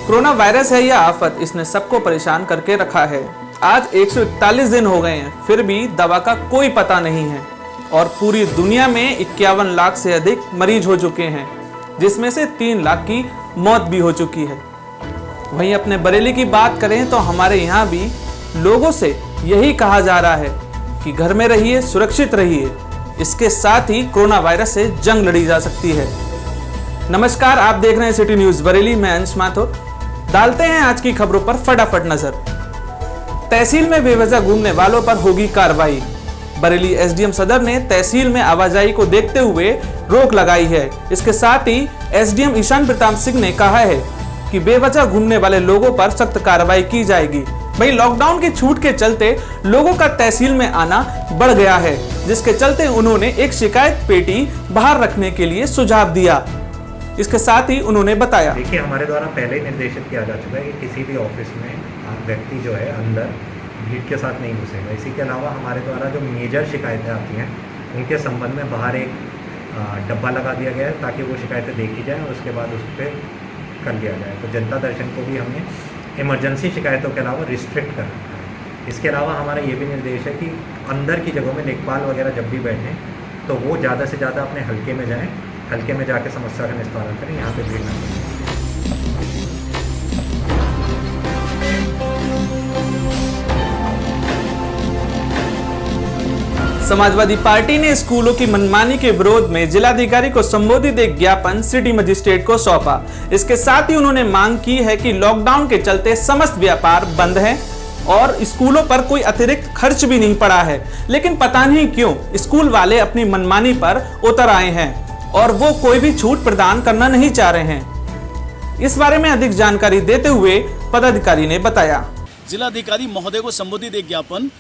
Corona virus है या आफत, इसने सबको परेशान करके रखा है। आज 141 दिन हो गए हैं, फिर भी दवा का कोई पता नहीं है और पूरी दुनिया में 51 लाख से अधिक मरीज हो चुके हैं, जिसमें से 3 लाख की मौत भी हो चुकी है। वहीं अपने बरेली की बात करें तो हमारे यहाँ भी लोगों से यही कहा जा रहा है कि घर में रहिए, सुरक्षित रहिए। इसके साथ ही कोरोना वायरस से जंग लड़ी जा सकती है। नमस्कार, आप देख रहे हैं सिटी न्यूज बरेली में अंश माथुर। डालते हैं आज की खबरों पर फटाफट नजर। तहसील में बेवजह घूमने वालों पर होगी कार्रवाई। बरेली एसडीएम सदर ने तहसील में आवाजाही को देखते हुए रोक लगाई है। इसके साथ ही एसडीएम ईशान प्रताप सिंह ने कहा है कि बेवजह घूमने वाले लोगों पर सख्त कार्रवाई की जाएगी। वहीं लॉकडाउन की छूट के चलते लोगों का तहसील में आना बढ़ गया है, जिसके चलते उन्होंने एक शिकायत पेटी बाहर रखने के लिए सुझाव दिया। इसके साथ ही उन्होंने बताया, देखिए, हमारे द्वारा पहले ही निर्देशित किया जा चुका है कि किसी भी ऑफिस में व्यक्ति जो है अंदर भीड़ के साथ नहीं घुसेगा। इसी के अलावा हमारे द्वारा जो मेजर शिकायतें आती हैं उनके संबंध में बाहर एक डब्बा लगा दिया गया है ताकि वो शिकायतें देखी जाएँ और उसके बाद उस पर कर लिया जाए। तो जनता दर्शन को भी हमने इमरजेंसी शिकायतों के अलावा रिस्ट्रिक्ट कर रखा है। इसके अलावा हमारा ये भी निर्देश है कि अंदर की जगहों में लेखपाल वगैरह जब भी बैठें तो वो ज़्यादा से ज़्यादा अपने हल्के में जाएं, हल्के में जाके समस्या का निस्तारण करें, यहाँ पे भीड़ न करें। समाजवादी पार्टी ने स्कूलों की मनमानी के विरोध में जिलाधिकारी को संबोधित एक ज्ञापन सिटी मजिस्ट्रेट को सौंपा। इसके साथ ही उन्होंने मांग की है कि लॉकडाउन के चलते समस्त व्यापार बंद हैं और स्कूलों पर कोई अतिरिक्त खर्च भी नहीं पड़ा है, लेकिन पता नहीं क्यों स्कूल वाले अपनी मनमानी पर उतर आए हैं और वो कोई भी छूट प्रदान करना नहीं चाह रहे हैं। इस बारे में अधिक जानकारी देते हुए पदाधिकारी ने बताया, जिलाधिकारी महोदय को संबोधित एक ज्ञापन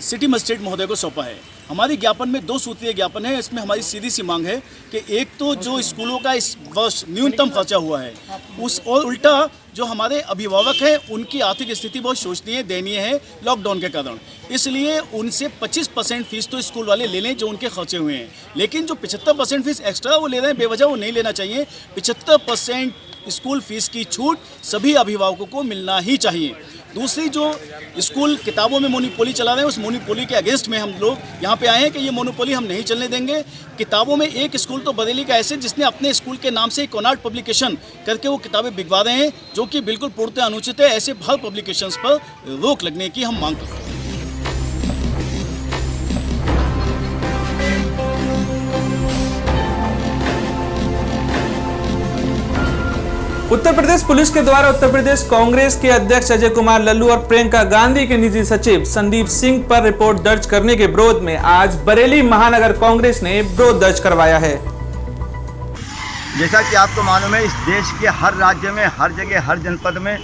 सिटी मजिस्ट्रेट महोदय को सौंपा है। हमारी ज्ञापन में 2 सूत्रीय ज्ञापन है। इसमें हमारी सीधी सी मांग है कि एक तो जो स्कूलों का इस वर्ष न्यूनतम खर्चा हुआ है उस और उल्टा जो हमारे अभिभावक हैं उनकी आर्थिक स्थिति बहुत शोचनीय दयनीय है लॉकडाउन के कारण, इसलिए उनसे 25% फीस तो स्कूल वाले ले लें जो उनके खर्चे हुए हैं, लेकिन जो 75% फीस एक्स्ट्रा वो ले रहे हैं बेवजह वो नहीं लेना चाहिए। 75% स्कूल फीस की छूट सभी अभिभावकों को मिलना ही चाहिए। दूसरी, जो स्कूल किताबों में मोनोपोली चला रहे हैं उस मोनोपोली के अगेंस्ट में हम लोग यहाँ पे आए हैं कि ये मोनोपोली हम नहीं चलने देंगे। किताबों में एक स्कूल तो बरेली का ऐसे जिसने अपने स्कूल के नाम से कॉनार्ड पब्लिकेशन करके वो किताबें बिकवा रहे हैं, जो कि बिल्कुल पूर्णतः अनुचित है। ऐसे हर पब्लिकेशंस पर रोक लगने की हम मांग करते हैं। उत्तर प्रदेश पुलिस के द्वारा उत्तर प्रदेश कांग्रेस के अध्यक्ष अजय कुमार लल्लू और प्रियंका गांधी के निजी सचिव संदीप सिंह पर रिपोर्ट दर्ज करने के विरोध में आज बरेली महानगर कांग्रेस ने विरोध दर्ज करवाया है। जैसा कि आपको मालूम है, इस देश के हर राज्य में, हर जगह, हर जनपद में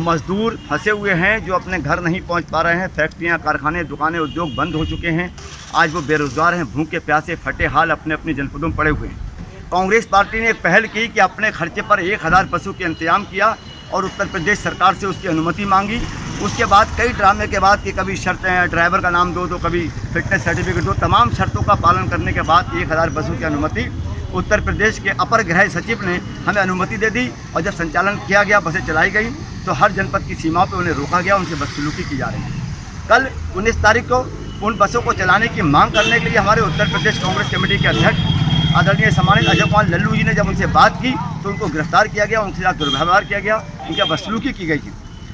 मजदूर फंसे हुए हैं जो अपने घर नहीं पहुंच पा रहे हैं। फैक्ट्रियां, कारखाने, दुकानें, उद्योग बंद हो चुके हैं। आज वो बेरोजगार हैं, भूखे प्यासे फटे हाल अपने अपने जनपदों में पड़े हुए हैं। कांग्रेस पार्टी ने एक पहल की कि अपने खर्चे पर 1000 पशु के इंतजाम किया और उत्तर प्रदेश सरकार से उसकी अनुमति मांगी। उसके बाद कई ड्रामे के बाद कि कभी शर्तें, ड्राइवर का नाम दो तो कभी फिटनेस सर्टिफिकेट दो, तमाम शर्तों का पालन करने के बाद 1000 पशु की अनुमति उत्तर प्रदेश के अपर गृह सचिव ने हमें अनुमति दे दी और जब संचालन किया गया, बसें चलाई गई तो हर जनपद की सीमाओं पर उन्हें रोका गया, उनसे बदसलूकी की जा रही है। कल 19 तारीख को उन बसों को चलाने की मांग करने के लिए हमारे उत्तर प्रदेश कांग्रेस कमेटी के अध्यक्ष आदरणीय सम्मानित अजय कुमार लल्लू जी ने जब उनसे बात की तो उनको गिरफ्तार किया गया, उनके साथ दुर्व्यवहार किया गया, उनकी बदसलूकी की गई थी,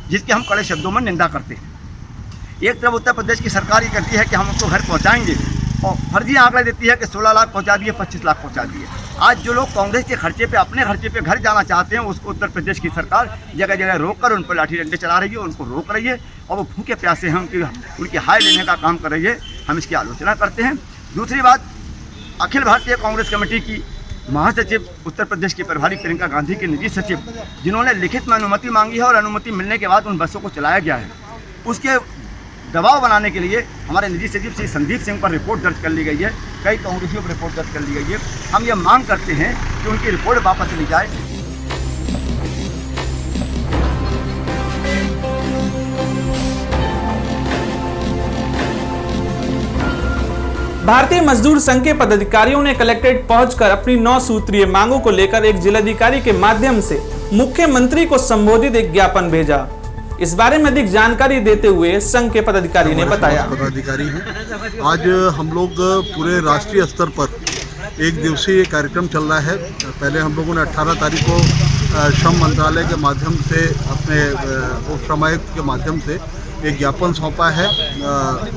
जिसकी हम कड़े शब्दों में निंदा करते हैं। एक तरफ उत्तर प्रदेश की सरकार ये कहती है कि हम उनको घर पहुंचाएंगे और फर्जी आंकड़े देती है कि 16 लाख पहुंचा दिए, 25 लाख पहुंचा दिए। आज जो लोग कांग्रेस के खर्चे पे, अपने खर्चे पे घर जाना चाहते हैं, उसको उत्तर प्रदेश की सरकार जगह जगह रोक कर उन पर लाठी डंडे चला रही है, उनको रोक रही है और वो भूखे प्यासे हैं उनकी हाय लेने का काम कर रही है। हम इसकी आलोचना करते हैं। दूसरी बात, अखिल भारतीय कांग्रेस कमेटी की महासचिव उत्तर प्रदेश की प्रभारी प्रियंका गांधी के निजी सचिव, जिन्होंने लिखित में अनुमति मांगी है और अनुमति मिलने के बाद उन बसों को चलाया गया है, उसके दबाव बनाने के लिए हमारे निजी सचिव श्री संदीप सिंह पर रिपोर्ट दर्ज कर ली गई है। कई कांग्रेसियों पर रिपोर्ट दर्ज कर ली गई है। हम ये मांग करते हैं कि उनकी रिपोर्ट वापस ली जाए। भारतीय मजदूर संघ के पदाधिकारियों ने कलेक्ट्रेट पहुंचकर अपनी 9 सूत्रीय मांगों को लेकर एक जिलाधिकारी के माध्यम से मुख्यमंत्री को संबोधित एक ज्ञापन भेजा। इस बारे में अधिक जानकारी देते हुए संघ के पदाधिकारी ने बताया। पदाधिकारी हैं, आज हम लोग पूरे राष्ट्रीय स्तर पर एक दिवसीय कार्यक्रम चल रहा है। पहले हम लोगों ने 18 तारीख को श्रम मंत्रालय के माध्यम से अपने उप श्रम आयुक्त के माध्यम से एक ज्ञापन सौंपा है।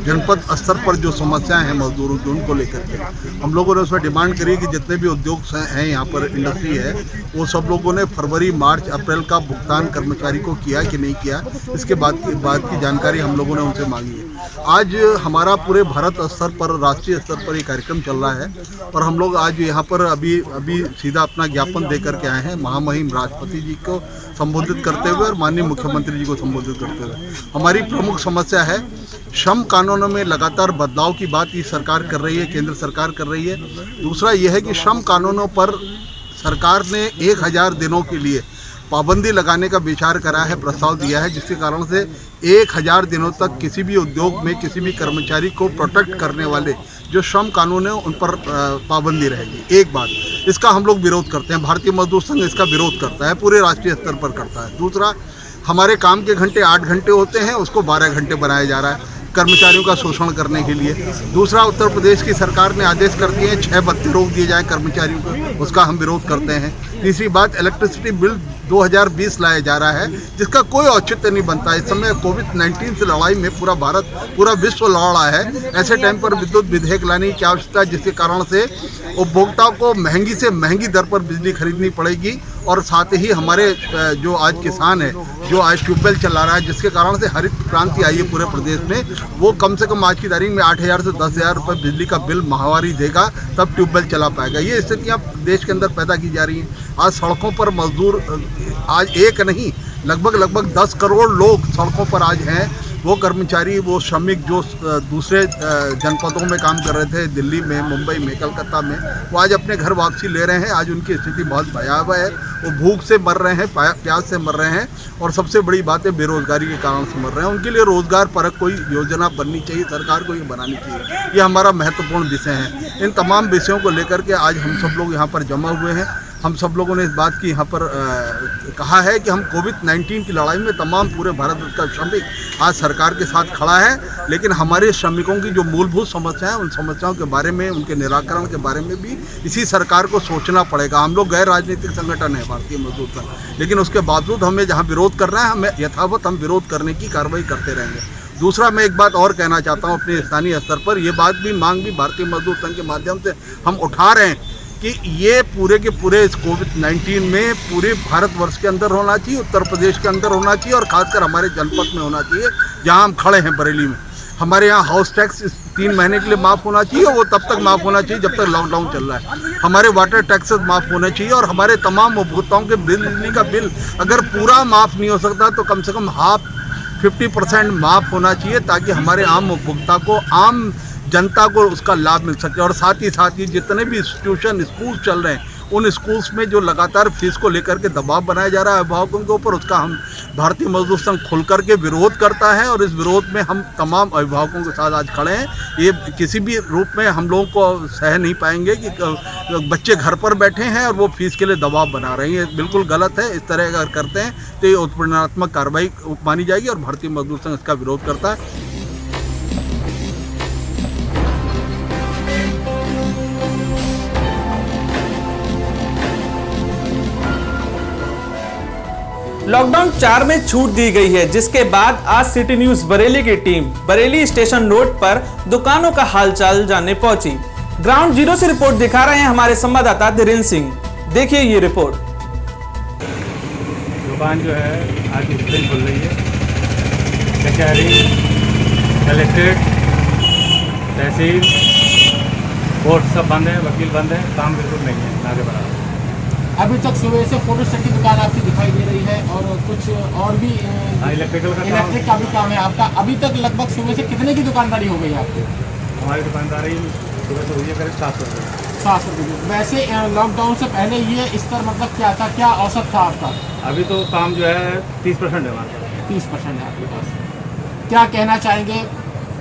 जनपद स्तर पर जो समस्याएं हैं मजदूरों की उनको लेकर के हम लोगों ने उसमें डिमांड करी कि जितने भी उद्योग हैं यहाँ पर इंडस्ट्री है वो सब लोगों ने फरवरी, मार्च, अप्रैल का भुगतान कर्मचारी को किया कि नहीं किया, इसके बाद की जानकारी हम लोगों ने उनसे मांगी है। आज हमारा पूरे भारत स्तर पर, राष्ट्रीय स्तर पर ये कार्यक्रम चल रहा है और हम लोग आज यहाँ पर अभी सीधा अपना ज्ञापन दे करके आए हैं महामहिम राष्ट्रपति जी को संबोधित करते हुए और माननीय मुख्यमंत्री जी को संबोधित करते हुए। हमारी प्रमुख समस्या है श्रम कानूनों में लगातार बदलाव की बात ये सरकार कर रही है, केंद्र सरकार कर रही है। दूसरा यह है कि श्रम कानूनों पर सरकार ने 1000 दिनों के लिए पाबंदी लगाने का विचार करा है, प्रस्ताव दिया है, जिसके कारण से 1000 दिनों तक किसी भी उद्योग में किसी भी कर्मचारी को प्रोटेक्ट करने वाले जो श्रम कानून है उन पर पाबंदी रहेगी। एक बात, इसका हम लोग विरोध करते हैं, भारतीय मजदूर संघ इसका विरोध करता है, पूरे राष्ट्रीय स्तर पर करता है। दूसरा, हमारे काम के घंटे 8 घंटे होते हैं, उसको 12 घंटे बनाया जा रहा है कर्मचारियों का शोषण करने के लिए। दूसरा, उत्तर प्रदेश की सरकार ने आदेश कर दिए हैं 6 भत्ते रोक दिए जाएं कर्मचारियों को, उसका हम विरोध करते हैं। तीसरी बात, इलेक्ट्रिसिटी बिल 2020 लाया जा रहा है जिसका कोई औचित्य नहीं बनता। इस समय कोविड-19 से लड़ाई में पूरा भारत, पूरा विश्व लड़ रहा है। ऐसे टाइम पर विद्युत विधेयक लाने की आवश्यकता है जिसके कारण से उपभोक्ताओं को महंगी से महंगी दर पर बिजली खरीदनी पड़ेगी और साथ ही हमारे जो आज किसान है जो आज ट्यूबवेल चला रहा है जिसके कारण से हरित क्रांति आई है पूरे प्रदेश में, वो कम से कम आज की तारीख में 8000 से 10,000 रुपये बिजली का बिल माहवारी देगा तब ट्यूबवेल चला पाएगा। ये स्थितियाँ देश के अंदर पैदा की जा रही हैं। आज सड़कों पर मजदूर, आज एक नहीं लगभग 10 करोड़ लोग सड़कों पर आज हैं। वो कर्मचारी, वो श्रमिक जो दूसरे जनपदों में काम कर रहे थे, दिल्ली में, मुंबई में, कलकत्ता में, वो आज अपने घर वापसी ले रहे हैं। आज उनकी स्थिति बहुत भयावह है, वो भूख से मर रहे हैं, प्यास से मर रहे हैं और सबसे बड़ी बात है बेरोजगारी के कारण से मर रहे हैं। उनके लिए रोजगार परक कोई योजना बननी चाहिए, सरकार को ये बनानी चाहिए। ये हमारा महत्वपूर्ण विषय है। इन तमाम विषयों को लेकर के आज हम सब लोग यहाँ पर जमा हुए हैं। हम सब लोगों ने इस बात की यहाँ पर कहा है कि हम कोविड-19 की लड़ाई में तमाम पूरे भारत का श्रमिक आज सरकार के साथ खड़ा है, लेकिन हमारे श्रमिकों की जो मूलभूत समस्याएं, उन समस्याओं के बारे में, उनके निराकरण के बारे में भी इसी सरकार को सोचना पड़ेगा। हम लोग गैर राजनीतिक संगठन है भारतीय मजदूर संघ, लेकिन उसके बावजूद हमें जहाँ विरोध करना है, हमें यथावत हम विरोध करने की कार्रवाई करते रहेंगे। दूसरा, मैं एक बात और कहना चाहता हूँ अपने स्थानीय स्तर पर, ये बात भी, मांग भी भारतीय मजदूर संघ के माध्यम से हम उठा रहे हैं कि ये पूरे के पूरे इस कोविड-19 में पूरे भारतवर्ष के अंदर होना चाहिए, उत्तर प्रदेश के अंदर होना चाहिए और खासकर हमारे जनपद में होना चाहिए जहां हम खड़े हैं बरेली में। हमारे यहाँ हाउस टैक्स 3 महीने के लिए माफ़ होना चाहिए और वो तब तक माफ़ होना चाहिए जब तक लॉकडाउन चल रहा है। हमारे वाटर टैक्सेस माफ़ होने चाहिए और हमारे तमाम उपभोक्ताओं के बिजली का बिल अगर पूरा माफ़ नहीं हो सकता तो कम से कम 50% माफ़ होना चाहिए ताकि हमारे आम उपभोक्ता को, आम जनता को उसका लाभ मिल सके। और साथ ही जितने भी इंस्टीट्यूशन, स्कूल चल रहे हैं, उन स्कूल्स में जो लगातार फीस को लेकर के दबाव बनाया जा रहा है अभिभावकों के ऊपर, उसका हम भारतीय मजदूर संघ खुल करके विरोध करता है और इस विरोध में हम तमाम अभिभावकों के साथ आज खड़े हैं। ये किसी भी रूप में हम लोगों को सह नहीं पाएंगे कि बच्चे घर पर बैठे हैं और वो फीस के लिए दबाव बना रहे हैं। ये बिल्कुल गलत है। इस तरह अगर करते हैं तो ये उत्पीड़नात्मक कार्रवाई मानी जाएगी और भारतीय मजदूर संघ इसका विरोध करता है। लॉकडाउन 4 में छूट दी गई है, जिसके बाद आज सिटी न्यूज बरेली की टीम बरेली स्टेशन रोड पर दुकानों का हालचाल जानने पहुंची। ग्राउंड जीरो से रिपोर्ट दिखा रहे हैं हमारे संवाददाता धीरेन्द्र सिंह। देखिए ये रिपोर्ट। दुकान जो है आज इस दिन खुल रही है। कचहरी, कलेक्ट्रेट, तहसील, कोर्ट सब बंद है, वकील बंद है, काम बिल्कुल नहीं है, आगे बढ़ा। अभी तक सुबह से फोटोस्टेट की दुकान आपकी दिखाई दे रही है और कुछ और भी इलेक्ट्रिक का भी काम है आपका। अभी तक लगभग सुबह से कितने की दुकानदारी हो गई है आपकी? हमारी दुकानदारी सुबह से हुई है करीब 700 रुपये। 700 रुपये। वैसे लॉकडाउन से पहले ये स्तर मतलब क्या था, क्या औसत था आपका? अभी तो काम जो है 30% है हमारे पास। 30% है आपके पास। क्या कहना चाहेंगे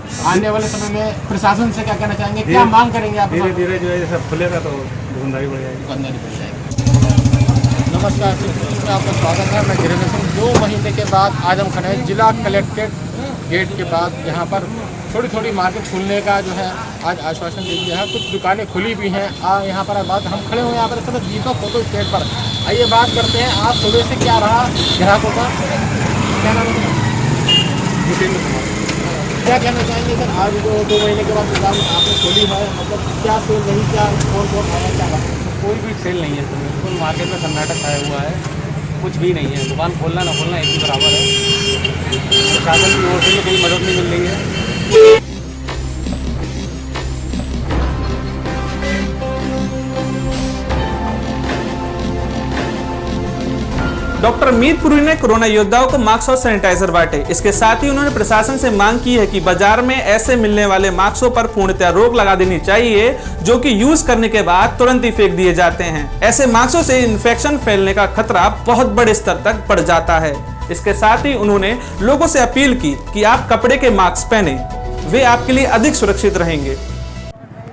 आने वाले समय में प्रशासन से क्या कहना चाहेंगे, क्या मांग करेंगे आप? धीरे धीरे जो है सब खुलेगा तो दुकानदारी बढ़ जाएगी। दुकानदारी बढ़ जाएगी। नमस्कार, में आपका स्वागत है। मैं ग्रेजुएशन 2 महीने के बाद आज हम खड़े हैं जिला कलेक्ट्रेट गेट के पास, यहाँ पर थोड़ी थोड़ी मार्केट खुलने का जो है आज आश्वासन दे दिया है। कुछ दुकानें खुली भी हैं। यहाँ पर बात हम खड़े हुए हैं यहाँ पर समय दीपक फोटो स्टेट पर। आइए बात करते हैं, आप सुबह से क्या रहा ग्राहकों का, क्या नाम है? क्या कहना चाहेंगे सर, आज जो 2 महीने के बाद दुकान आपने खोली है, मतलब क्या सेल रही, क्या कौन आया, क्या बात? कोई भी सेल नहीं है इसमें, बिल्कुल मार्केट में सन्नाटा छाया हुआ है, कुछ भी नहीं है। दुकान खोलना ना खोलना एक ही बराबर है। प्रशासन की ओर से कोई मदद नहीं मिल रही है। डॉक्टर मीरपुरी ने कोरोना योद्धाओं को मास्क और सैनिटाइजर बांटे। इसके साथ ही उन्होंने प्रशासन से मांग की है कि बाजार में ऐसे मिलने वाले मास्कों पर पूर्णतः रोक लगा देनी चाहिए, जो कि यूज करने के बाद तुरंत ही फेंक दिए जाते हैं। ऐसे मास्कों से इन्फेक्शन फैलने का खतरा बहुत बड़े स्तर तक बढ़ जाता है। इसके साथ ही उन्होंने लोगों से अपील की कि आप कपड़े के मास्क पहने, वे आपके लिए अधिक सुरक्षित रहेंगे।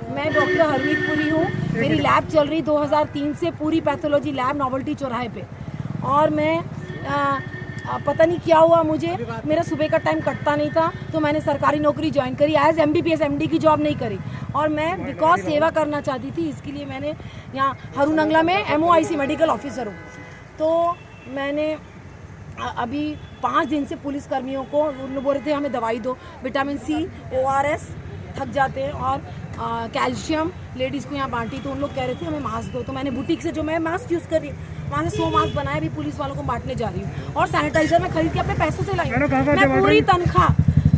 मैं डॉक्टर हरमीत पुरी हूँ। मेरी लैब चल रही 2003 से, पूरी पैथोलॉजी लैब नोवेल्टी चौराहे पे। और मैं पता नहीं क्या हुआ, मुझे मेरा सुबह का टाइम कटता नहीं था, तो मैंने सरकारी नौकरी ज्वाइन करी। एज MBBS MD की जॉब नहीं करी, और मैं बिकॉज सेवा करना चाहती थी, इसके लिए मैंने यहाँ हरुनंगला में MOIC मेडिकल ऑफिसर हूँ। तो मैंने अभी 5 दिन से पुलिस कर्मियों को बोल रहे थे हमें दवाई दो, विटामिन C, ORS, थक जाते हैं, और कैल्शियम लेडीज़ को यहाँ बांटी, तो उन लोग कह रहे थे हमें मास्क दो। तो मैंने बुटीक से जो मैं मास्क यूज़ कर रही हूँ, वहाँ से 100 मास्क बनाए, भी पुलिस वालों को बांटने जा रही हूँ। और सैनिटाइजर मैं खरीद के अपने पैसों से लाई। मैं पूरी तनख्वाह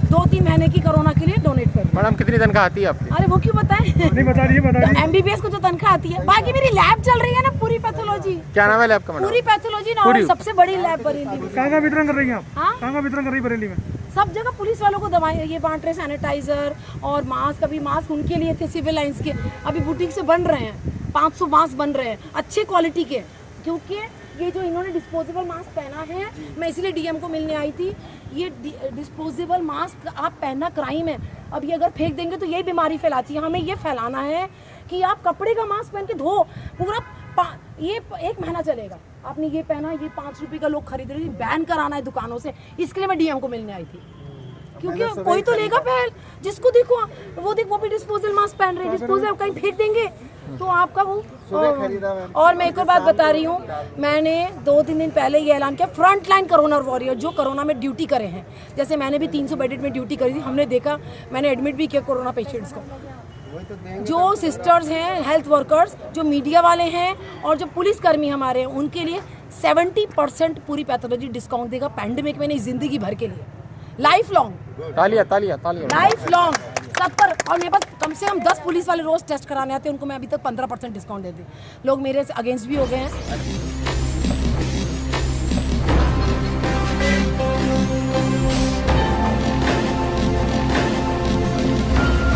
2-3 महीने की कोरोना के लिए डोनेट कर। मैडम कितनी तनख्वाह आती है आपकी? अरे वो क्यों बताएं? नहीं बता रही। MBBS को जो तनख्वाह आती है, बाकी मेरी लैब चल रही है ना, पूरी पैथोलॉजी। क्या नाम है लैब का? पूरी पैथोलॉजी ना, सबसे बड़ी लैब बरेली में। कहाँ का वितरण कर रही हैं आप? हाँ, कहाँ का वितरण कर रही बरेली में? सब जगह पुलिस वालों को दवाएं ये बांट रहे, सैनिटाइजर और मास्क। अभी मास्क उनके लिए थे सिविल लाइंस के, अभी बुटीक से बन रहे हैं, 500 मास्क बन रहे हैं अच्छे क्वालिटी के। क्योंकि ये जो इन्होंने डिस्पोजेबल मास्क पहना है, मैं इसलिए DM को मिलने आई थी। ये डिस्पोजेबल मास्क आप पहनना क्राइम है। अब ये अगर फेंक देंगे तो यही बीमारी फैलाती है। हमें ये फैलाना है कि आप कपड़े का मास्क पहन के धो, पूरा ये 1 महीना चलेगा। आपने ये पहना, ये 5 रुपये का लोग खरीद रहे हैं, बैन कराना है दुकानों से। इसके लिए मैं DM को मिलने आई थी, क्योंकि कोई तो लेगा पहल। जिसको देखो वो भी डिस्पोजल मास्क पहन रहे हैं, डिस्पोजल कहीं फेंक देंगे तो आपका वो। और मैं एक और बात बता रही हूँ, मैंने 2-3 दिन पहले ये ऐलान किया, फ्रंट लाइन कोरोना वॉरियर जो कोरोना में ड्यूटी करे हैं, जैसे मैंने भी 300 बेडेड में ड्यूटी करी थी, हमने देखा, मैंने एडमिट भी किया कोरोना पेशेंट्स को। जो सिस्टर्स हैं, हेल्थ वर्कर्स, जो मीडिया वाले हैं, और जो पुलिसकर्मी हमारे हैं, उनके लिए 70% पूरी पैथोलॉजी डिस्काउंट देगा पैंडेमिक में, नहीं जिंदगी भर के लिए, लाइफ लॉन्ग। तालियां लाइफ लॉन्ग सब पर। और मेरे पास कम से कम 10 पुलिस वाले रोज टेस्ट कराने आते हैं, उनको मैं अभी तक 15% डिस्काउंट देती। लोग मेरे से अगेंस्ट भी हो गए हैं।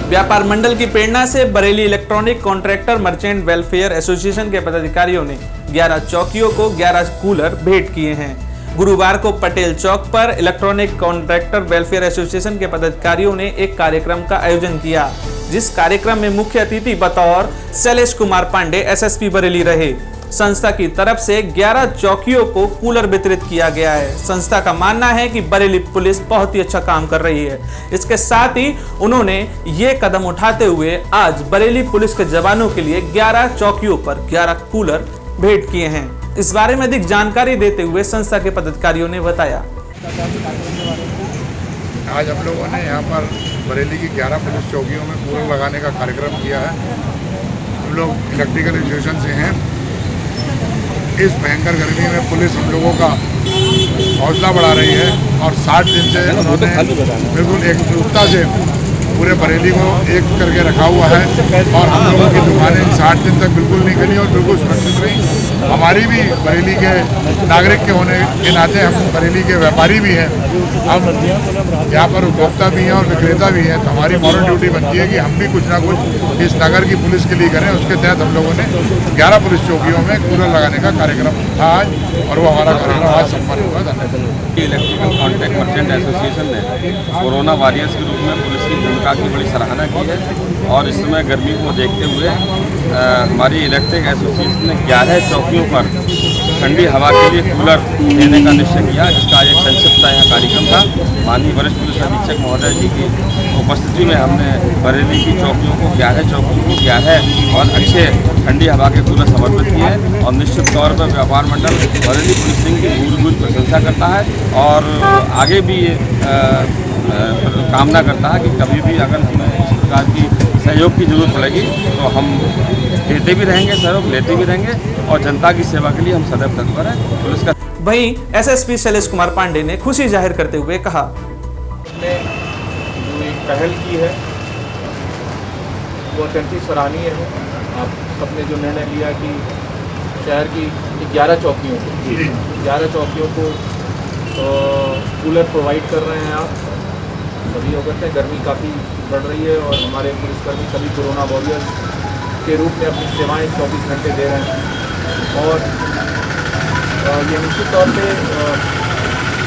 व्यापार मंडल की प्रेरणा से Bareilly electronic contractor merchant welfare association के पदाधिकारियों ने 11 चौकियों को 11 कूलर भेंट किए हैं। गुरुवार को पटेल चौक पर इलेक्ट्रॉनिक कॉन्ट्रैक्टर वेलफेयर एसोसिएशन के पदाधिकारियों ने एक कार्यक्रम का आयोजन किया, जिस कार्यक्रम में मुख्य अतिथि बतौर शैलेश कुमार पांडे SSP बरेली रहे। संस्था की तरफ से 11 चौकियों को कूलर वितरित किया गया है। संस्था का मानना है कि बरेली पुलिस बहुत ही अच्छा काम कर रही है। इसके साथ ही उन्होंने ये कदम उठाते हुए आज बरेली पुलिस के जवानों के लिए 11 चौकियों पर 11 कूलर भेंट किए हैं। इस बारे में अधिक जानकारी देते हुए संस्था के पदाधिकारियों ने बताया, आज हम लोगों ने यहाँ पर बरेली की 11 पुलिस चौकियों में कूलर लगाने का कार्यक्रम किया है। हम लोग इलेक्ट्रिकल एसोसिएशन से हैं। इस भयंकर गर्मी में पुलिस हम लोगों का हौसला बढ़ा रही है, और 60 दिन से उन्होंने बिल्कुल एकजुटता से पूरे बरेली को एक करके रखा हुआ है और हम लोगों की दुकानें 60 दिन तक बिल्कुल नहीं खुली और बिल्कुल सुरक्षित रही। हमारी भी बरेली के नागरिक के होने के नाते हम बरेली के व्यापारी भी हैं, हम यहाँ पर उपभोक्ता भी हैं और विक्रेता भी हैं, तो हमारी मॉरल ड्यूटी बनती है कि हम भी कुछ ना कुछ इस नगर की पुलिस के लिए करें। उसके तहत हम लोगों ने 11 पुलिस चौकियों में कूलर लगाने का कार्यक्रम था आज, और वो हमारा कार्यक्रम आज संपन्न हुआ। धन्यवाद। इलेक्ट्रिकल कॉन्ट्रैक्ट मर्चेंट एसोसिएशन ने कोरोना वॉरियर्स के रूप में पुलिस की भूमिका की बड़ी सराहना की है और इस समय गर्मी को देखते हुए हमारी इलेक्ट्रिक एसोसिएशन ने 11 चौकियों पर ठंडी हवा के लिए कूलर देने का निश्चय किया, जिसका एक संक्षिप्त यहाँ कार्यक्रम था। माननीय वरिष्ठ पुलिस अधीक्षक महोदय जी की उपस्थिति में हमने बरेली की चौकियों को 11 चौकियों को 11 और अच्छे ठंडी हवा के कूलर समर्पित किए और निश्चित तौर पर व्यापार मंडल बरेली पुलिसिंग की भूरि प्रशंसा करता है और आगे भी ये कामना करता है कि कभी भी अगर हमें इस प्रकार की सहयोग की जरूरत पड़ेगी तो हम देते भी रहेंगे सहयोग, लेते भी रहेंगे और जनता की सेवा के लिए हम सदैव तत्पर हैं। पुलिस का वहीं एसएसपी शैलेश कुमार पांडे ने खुशी जाहिर करते हुए कहा, ने जो एक पहल की है वो अत्यंत सराहनीय है। आप सबने जो निर्णय लिया कि शहर की 11 चौकियों को कूलर प्रोवाइड कर रहे हैं आप सभी अवगत हैं। गर्मी काफ़ी बढ़ रही है और हमारे पुलिसकर्मी सभी कोरोना वॉरियर्स के रूप में अपनी सेवाएं 24 घंटे दे रहे हैं और ये निश्चित तौर पे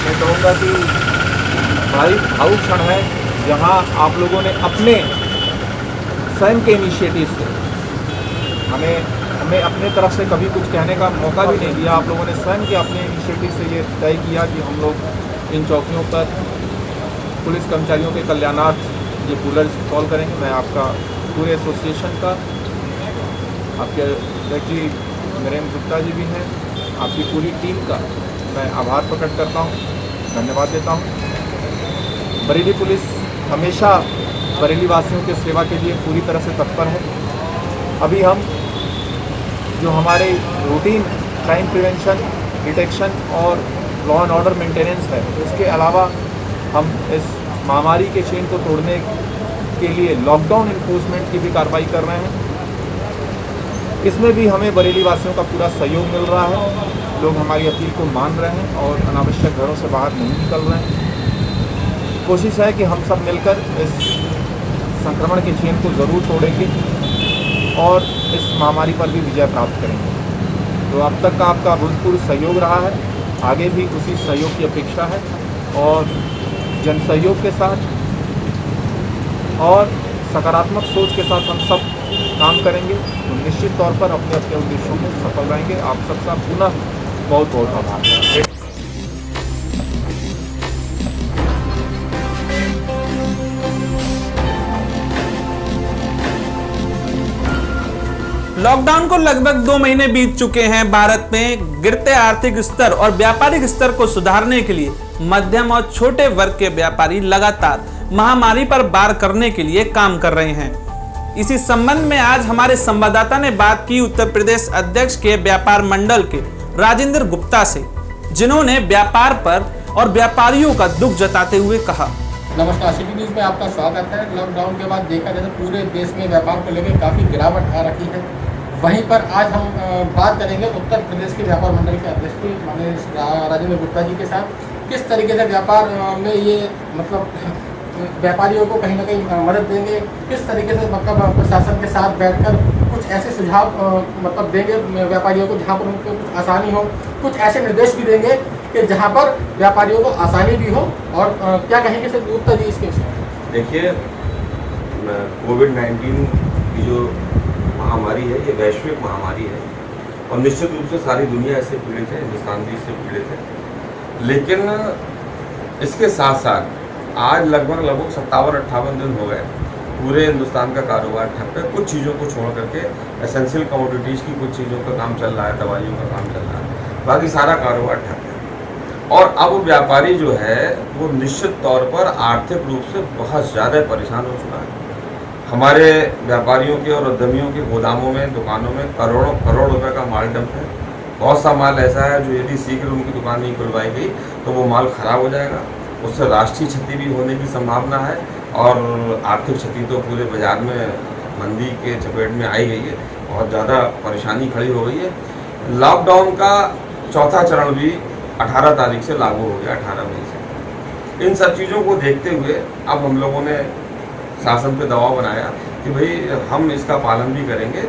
मैं कहूँगा कि भारी भावुक क्षण है जहाँ आप लोगों ने अपने स्वयं के इनिशिएटिव से हमें अपने तरफ से कभी कुछ कहने का मौका भी नहीं दिया। आप लोगों ने स्वयं के अपने इनिशिएटिव से ये तय किया कि हम लोग इन चौकियों पर पुलिस कर्मचारियों के कल्याणार्थ ये कूलर इंस्टॉल करेंगे। मैं आपका पूरे एसोसिएशन का, आपके सेक्रेटरी नरेंद्र गुप्ता जी भी हैं, आपकी पूरी टीम का मैं आभार प्रकट करता हूँ, धन्यवाद देता हूँ। बरेली पुलिस हमेशा बरेली वासियों के सेवा के लिए पूरी तरह से तत्पर है। अभी हम जो हमारे रूटीन क्राइम प्रिवेंशन, डिटेक्शन और लॉ एंड ऑर्डर मेंटेनेंस है, उसके अलावा हम इस महामारी के चेन को तोड़ने के लिए लॉकडाउन इन्फोर्समेंट की भी कार्रवाई कर रहे हैं। इसमें भी हमें बरेली वासियों का पूरा सहयोग मिल रहा है। लोग हमारी अपील को मान रहे हैं और अनावश्यक घरों से बाहर नहीं निकल रहे हैं। कोशिश है कि हम सब मिलकर इस संक्रमण के चेन को ज़रूर तोड़ेंगे और इस महामारी पर भी विजय प्राप्त करेंगे। तो अब तक का आपका भूतपूर्व सहयोग रहा है, आगे भी उसी सहयोग की अपेक्षा है और जन सहयोग के साथ और सकारात्मक सोच के साथ हम सब काम करेंगे तो निश्चित तौर पर अपने अपने उद्देश्यों में सफल रहेंगे। आप सबका पुनः बहुत बहुत आभार। लॉकडाउन को लगभग 2 महीने बीत चुके हैं। भारत में गिरते आर्थिक स्तर और व्यापारिक स्तर को सुधारने के लिए मध्यम और छोटे वर्ग के व्यापारी लगातार महामारी पर वार करने के लिए काम कर रहे हैं। इसी संबंध में आज हमारे संवाददाता ने बात की उत्तर प्रदेश अध्यक्ष के व्यापार मंडल के राजेंद्र गुप्ता से, जिन्होंने व्यापार पर और व्यापारियों का दुख जताते हुए कहा। नमस्कार, सिटी न्यूज़ में आपका स्वागत है। लॉकडाउन के बाद देखा जाए तो पूरे देश में व्यापार को लेकर काफ़ी गिरावट आ रखी है। वहीं पर आज हम बात करेंगे उत्तर प्रदेश के व्यापार मंडल के अध्यक्ष की माननीय राजेंद्र गुप्ता जी के साथ, किस तरीके से व्यापार में ये मतलब व्यापारियों को कहीं ना कहीं मदद देंगे, किस तरीके से मतलब प्रशासन के साथ बैठकर कुछ ऐसे सुझाव मतलब देंगे व्यापारियों को जहाँ पर उनको कुछ आसानी हो, कुछ ऐसे निर्देश भी देंगे कि जहाँ पर व्यापारियों को आसानी भी हो। और क्या कहेंगे सर गुप्ता जी इसके विषय? देखिए, कोविड-19 की जो महामारी है ये वैश्विक महामारी है और निश्चित रूप से सारी दुनिया इससे पीड़ित है, हिंदुस्तान भी इससे पीड़ित है। लेकिन इसके साथ साथ आज लगभग 57-58 दिन हो गए पूरे हिंदुस्तान का कारोबार ठप है। कुछ चीज़ों को छोड़ करके एसेंशियल कमोडिटीज़ की कुछ चीज़ों का काम चल रहा है, दवाइयों का काम चल रहा है, बाकी सारा कारोबार ठप है। और अब व्यापारी जो है वो निश्चित तौर पर आर्थिक रूप से बहुत ज़्यादा परेशान हो चुका है। हमारे व्यापारियों के और उद्यमियों के गोदामों में, दुकानों में करोड़ रुपए का माल डंप है। बहुत सा माल ऐसा है जो यदि शीघ्र उनकी दुकान नहीं खुलवाई गई तो वो माल खराब हो जाएगा, उससे राष्ट्रीय क्षति भी होने की संभावना है और आर्थिक क्षति तो पूरे बाजार में मंदी के चपेट में आई गई है, बहुत ज़्यादा परेशानी खड़ी हो गई है। लॉकडाउन का चौथा चरण भी 18 तारीख से लागू हो गया, 18 मई से। इन सब चीज़ों को देखते हुए अब हम लोगों ने शासन पे दबाव बनाया कि भाई हम इसका पालन भी करेंगे।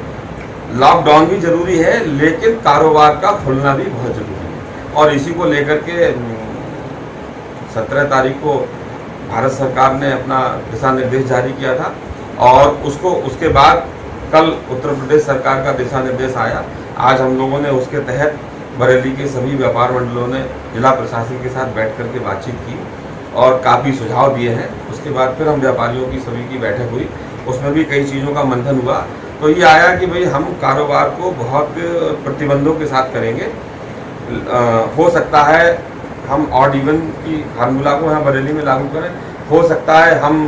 लॉकडाउन भी ज़रूरी है, लेकिन कारोबार का खुलना भी बहुत ज़रूरी है। और इसी को लेकर के 17 तारीख को भारत सरकार ने अपना दिशा निर्देश जारी किया था और उसके बाद कल उत्तर प्रदेश सरकार का दिशा निर्देश आया। आज हम लोगों ने उसके तहत बरेली के सभी व्यापार मंडलों ने जिला प्रशासन के साथ बैठ कर के बातचीत की और काफ़ी सुझाव दिए हैं। उसके बाद फिर हम व्यापारियों की सभी की बैठक हुई, उसमें भी कई चीज़ों का मंथन हुआ। तो ये आया कि भाई हम कारोबार को बहुत प्रतिबंधों के साथ करेंगे। हो सकता है हम ऑड इवन की फार्मूला को यहाँ बरेली में लागू करें, हो सकता है हम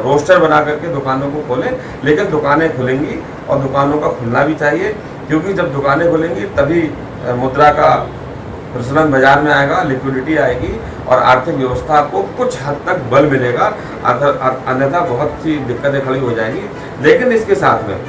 रोस्टर बना करके दुकानों को खोलें, लेकिन दुकानें खुलेंगी और दुकानों का खुलना भी चाहिए, क्योंकि जब दुकानें खुलेंगी तभी मुद्रा का प्रचलन बाजार में आएगा, लिक्विडिटी आएगी और आर्थिक व्यवस्था को कुछ हद तक बल मिलेगा, अन्यथा बहुत सी दिक्कतें खड़ी हो जाएंगी। लेकिन इसके साथ में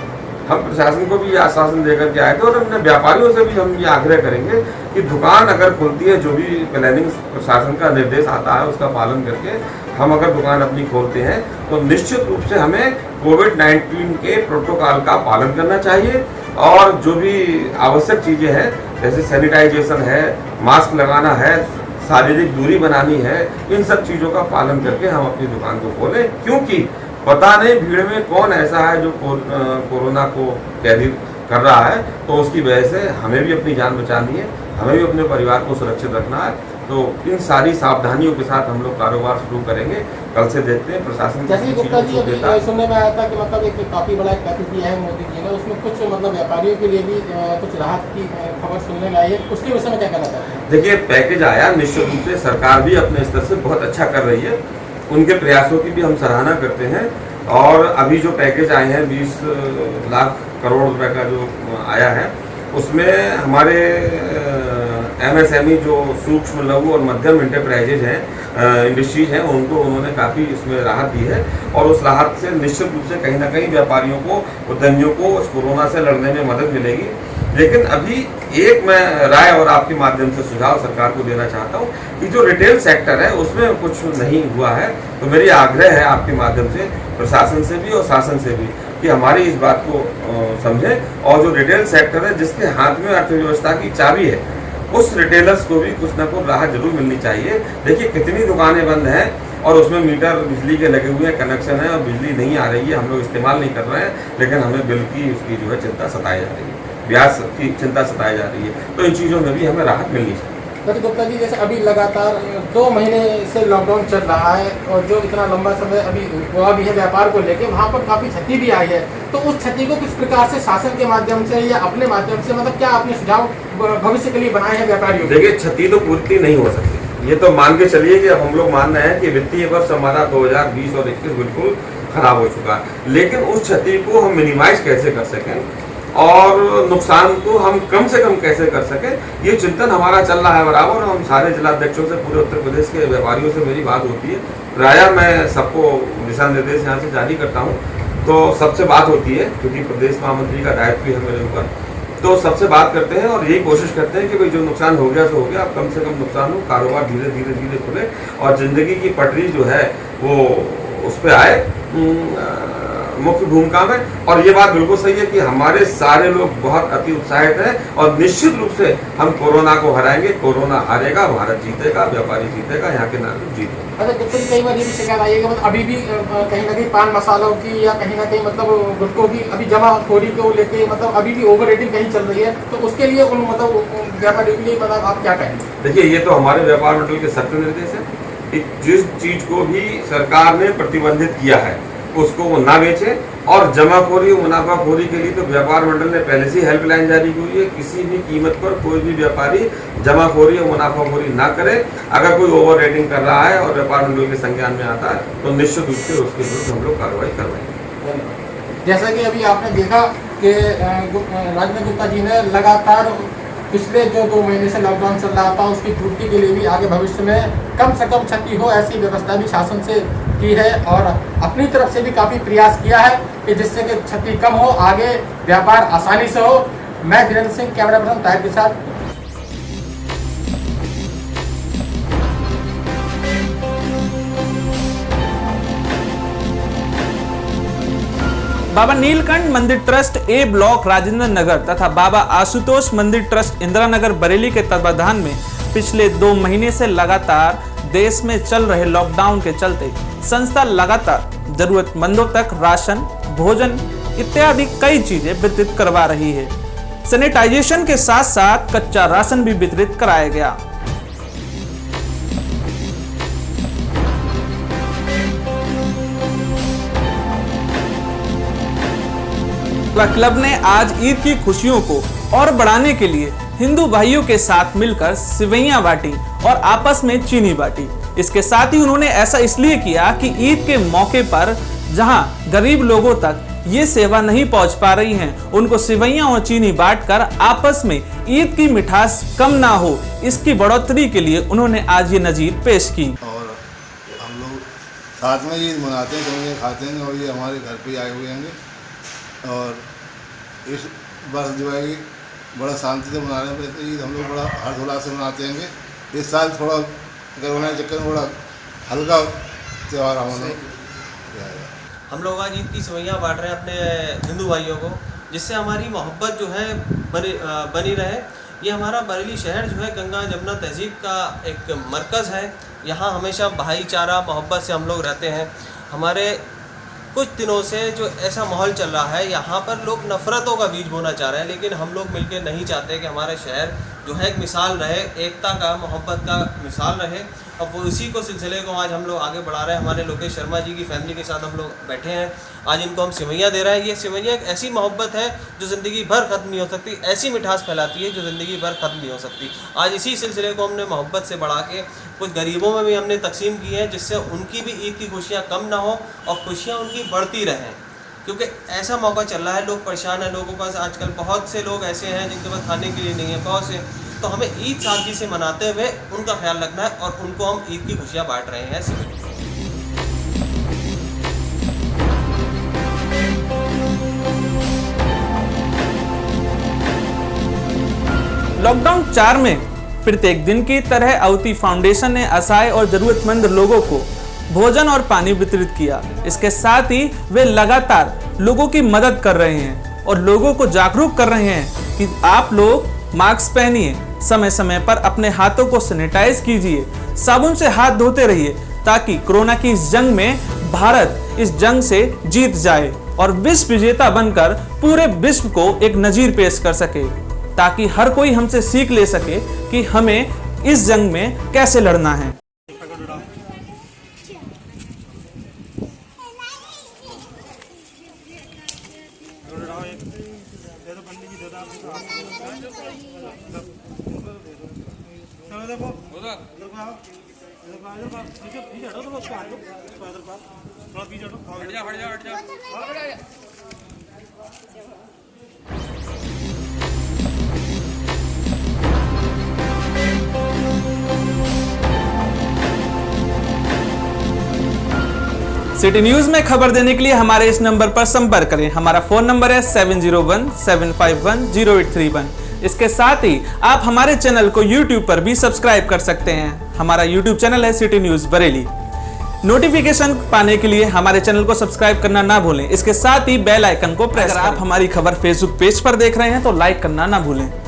हम प्रशासन को भी ये आश्वासन देकर के आए थे और अपने व्यापारियों से भी हम ये आग्रह करेंगे कि दुकान अगर खुलती है, जो भी प्लानिंग प्रशासन का निर्देश आता है उसका पालन करके हम अगर दुकान अपनी खोलते हैं तो निश्चित रूप से हमें कोविड-19 के प्रोटोकॉल का पालन करना चाहिए और जो भी आवश्यक चीज़ें हैं जैसे सैनिटाइजेशन है, मास्क लगाना है, शारीरिक दूरी बनानी है, इन सब चीज़ों का पालन करके हम अपनी दुकान को खोलें। क्योंकि पता नहीं भीड़ में कौन ऐसा है जो कोरोना को कैरी कर रहा है, तो उसकी वजह से हमें भी अपनी जान बचानी है, हमें भी अपने परिवार को सुरक्षित रखना है। तो इन सारी सावधानियों के साथ हम लोग कारोबार शुरू करेंगे। कल से देखते हैं प्रशासन जैसे गुप्ता जी अभी सुनने में आया था कि मतलब एक काफ़ी बड़ा पैकेज दिया है मोदी जी ने, उसमें कुछ मतलब व्यापारियों के लिए भी कुछ राहत की खबर सुनने में आई है, उसके विषय में क्या कहना चाहते हैं? देखिए, पैकेज आया, निश्चित रूप से सरकार भी अपने स्तर से बहुत अच्छा कर रही है, उनके प्रयासों की भी हम सराहना करते हैं। और अभी जो पैकेज आए हैं 20 लाख करोड़ रुपए का जो आया है, उसमें हमारे MSME जो सूक्ष्म लघु और मध्यम इंटरप्राइजेज हैं, इंडस्ट्रीज हैं, उनको उन्होंने काफ़ी इसमें राहत दी है और उस राहत से निश्चित रूप से कहीं ना कहीं व्यापारियों को, उद्यमियों को इस कोरोना से लड़ने में मदद मिलेगी। लेकिन अभी एक मैं राय और आपके माध्यम से सुझाव सरकार को देना चाहता हूँ कि जो रिटेल सेक्टर है उसमें कुछ नहीं हुआ है, तो मेरी आग्रह है आपके माध्यम से प्रशासन से भी और शासन से भी कि हमारी इस बात को समझें और जो रिटेल सेक्टर है जिसके हाथ में अर्थव्यवस्था की चाबी है, उस रिटेलर्स को भी कुछ ना कुछ राहत जरूर मिलनी चाहिए। देखिए कितनी दुकानें बंद हैं और उसमें मीटर बिजली के लगे हुए हैं, कनेक्शन है और बिजली नहीं आ रही है, हम लोग इस्तेमाल नहीं कर रहे हैं, लेकिन हमें बिल की उसकी जो है चिंता सताई जा रही है, ब्याज की चिंता सताई जा रही है। तो इन चीज़ों में भी हमें राहत मिलनी चाहिए। तो गुप्ता जी, जैसे अभी लगातार 2 महीने से लॉकडाउन चल रहा है और जो इतना लंबा समय अभी हुआ भी है व्यापार को लेके, वहाँ पर काफ़ी क्षति भी आई है, तो उस क्षति को किस प्रकार से शासन के माध्यम से या अपने माध्यम से मतलब क्या आपने सुझाव भविष्य के लिए बनाए हैं व्यापारियों? देखिए, क्षति तो पूर्ति नहीं हो सकती, ये तो मान के चलिए कि अब हम लोग मान रहे हैं कि वित्तीय वर्ष हमारा 2020 और 21 बिल्कुल खराब हो चुका है, लेकिन उस क्षति को हम मिनिमाइज कैसे कर सकें और नुकसान को हम कम से कम कैसे कर सकें, ये चिंतन हमारा चल रहा है बराबर। हम सारे जिलाध्यक्षों से, पूरे उत्तर प्रदेश के व्यापारियों से मेरी बात होती है, प्रायः मैं सबको दिशा निर्देश यहाँ से जारी करता हूँ, तो सबसे बात होती है क्योंकि प्रदेश महामंत्री का दायित्व भी है मेरे ऊपर, तो सबसे बात करते हैं और यही कोशिश करते हैं कि भाई जो नुकसान हो गया सो हो गया, अब कम से कम नुकसान हो, कारोबार धीरे धीरे धीरे खुले और ज़िंदगी की पटरी जो है वो उस पर आए मुख्य भूमिका में। और ये बात बिल्कुल सही है कि हमारे सारे लोग बहुत अति उत्साहित हैं और निश्चित रूप से हम कोरोना को हराएंगे, कोरोना हारेगा, भारत जीतेगा, व्यापारी जीतेगा, यहाँ के नागरिक जीतेगा। अच्छा, गुप्ता जी, कई बार ये भी शिकायत आई है कि मतलब अभी भी कहीं ना कहीं पान मसालों की या कहीं ना कहीं मतलब गुटखों की अभी जमाखोरी को लेके मतलब अभी भी ओवर रेटिंग कहीं चल रही है, तो उसके लिए उन मतलब व्यापारियों के लिए मतलब आप क्या कहेंगे? देखिए, ये तो हमारे व्यापार मंडल के सख्त निर्देश है कि जिस चीज़ को भी सरकार ने प्रतिबंधित किया है उसको वो ना बेचें और जमाखोरी मुनाफाखोरी के लिए तो व्यापार मंडल ने पहले से हेल्पलाइन जारी की हुई है। किसी भी कीमत पर कोई भी व्यापारी जमाखोरी और मुनाफाखोरी ना करे। अगर कोई ओवर रेटिंग कर रहा है और व्यापार मंडल के संज्ञान में आता है तो निश्चित रूप से उसके विरुद्ध हम लोग कार्रवाई करवाएंगे। जैसा कि अभी आपने देखा कि राजेंद्र गुप्ता जी ने लगातार पिछले जो 2 महीने से लॉकडाउन चल रहा था उसकी पूर्ति के लिए भी आगे भविष्य में कम से कम क्षति हो ऐसी व्यवस्था भी शासन से की है और अपनी तरफ से भी काफ़ी प्रयास किया है कि जिससे कि क्षति कम हो, आगे व्यापार आसानी से हो। मैं धीरेन्द्र सिंह, कैमरा पर्सन ताहिर के साथ। बाबा नीलकंठ मंदिर trust a block Rajendra Nagar तथा बाबा आशुतोष मंदिर ट्रस्ट इंदिरा नगर बरेली के तत्वाधान में पिछले 2 महीने से लगातार देश में चल रहे लॉकडाउन के चलते संस्था लगातार जरूरतमंदों तक राशन, भोजन इत्यादि कई चीजें वितरित करवा रही है। सैनिटाइजेशन के साथ साथ कच्चा राशन भी वितरित कराया गया। क्लब ने आज ईद की खुशियों को और बढ़ाने के लिए हिंदू भाइयों के साथ मिलकर सिवैयां बांटी और आपस में चीनी बांटी। इसके साथ ही उन्होंने ऐसा इसलिए किया कि ईद के मौके पर जहां गरीब लोगों तक ये सेवा नहीं पहुंच पा रही हैं, उनको सिवैयां और चीनी बांटकर आपस में ईद की मिठास कम ना हो, इसकी बढ़ोतरी के लिए उन्होंने आज ये नजीर पेश की। और हम लोग साथ में ईद मनाते हैं, सेवैयां खाते हैं और ये हमारे घर पे आए हुए हैं और इस वर्ष जो है बड़ा शांति से मना रहे हैं। ईद हम लोग बड़ा हर्षोल्लास से मनाते हैं। इस साल थोड़ा कोरोना के चक्कर में बड़ा हल्का त्यौहार हम लोग आज ईद की सेवैयां बांट रहे हैं अपने हिंदू भाइयों को, जिससे हमारी मोहब्बत जो है बनी रहे। ये हमारा बरेली शहर जो है गंगा जमुना तहजीब का एक मरकज़ है। यहाँ हमेशा भाईचारा मोहब्बत से हम लोग रहते हैं। हमारे कुछ दिनों से जो ऐसा माहौल चल रहा है, यहाँ पर लोग नफ़रतों का बीज बोना चाह रहे हैं, लेकिन हम लोग मिलकर नहीं चाहते कि हमारा शहर जो है एक मिसाल रहे, एकता का, मोहब्बत का मिसाल रहे। और वो इसी को सिलसिले को आज हम लोग आगे बढ़ा रहे हैं। हमारे लोकेश शर्मा जी की फैमिली के साथ हम लोग बैठे हैं। आज इनको हम सेवैयां दे रहे हैं। ये सेवैयां एक ऐसी मोहब्बत है जो ज़िंदगी भर ख़त्म नहीं हो सकती, ऐसी मिठास फैलाती है जो ज़िंदगी भर ख़त्म नहीं हो सकती। आज इसी सिलसिले को हमने मोहब्बत से बढ़ा के कुछ गरीबों में भी हमने तकसीम की है, जिससे उनकी भी ईद की खुशियाँ कम ना हो और खुशियाँ उनकी बढ़ती रहें। क्योंकि ऐसा मौका चल रहा है, लोग परेशान हैं, लोगों के पास आजकल बहुत से लोग ऐसे हैं जिनके पास खाने के लिए नहीं है, बहुत से। तो हमें ईद सादगी से मनाते हुए उनका ख्याल रखना है और उनको हम ईद की खुशियाँ बांट रहे हैं। लॉकडाउन 4 में प्रत्येक दिन की तरह अवती फाउंडेशन ने असहाय और जरूरतमंद लोगों को भोजन और पानी वितरित किया। इसके साथ ही वे लगातार लोगों की मदद कर रहे हैं और लोगों को जागरूक कर रहे हैं कि आप लोग मास्क पहनिए, समय समय पर अपने हाथों को सैनिटाइज कीजिए, साबुन से हाथ धोते रहिए, ताकि कोरोना की इस जंग में भारत इस जंग से जीत जाए और विश्व विजेता बनकर पूरे विश्व को एक नजीर पेश कर सके, ताकि हर कोई हमसे सीख ले सके कि हमें इस जंग में कैसे लड़ना है। सिटी न्यूज में खबर देने के लिए हमारे इस नंबर पर संपर्क करें। हमारा फोन नंबर है 7017510831। इसके साथ ही आप हमारे चैनल को YouTube पर भी सब्सक्राइब कर सकते हैं। हमारा YouTube चैनल है सिटी न्यूज बरेली। नोटिफिकेशन पाने के लिए हमारे चैनल को सब्सक्राइब करना ना भूलें। इसके साथ ही बेल आइकन को प्रेस करें। अगर आप हमारी खबर फेसबुक पेज पर देख रहे हैं तो लाइक करना ना भूलें।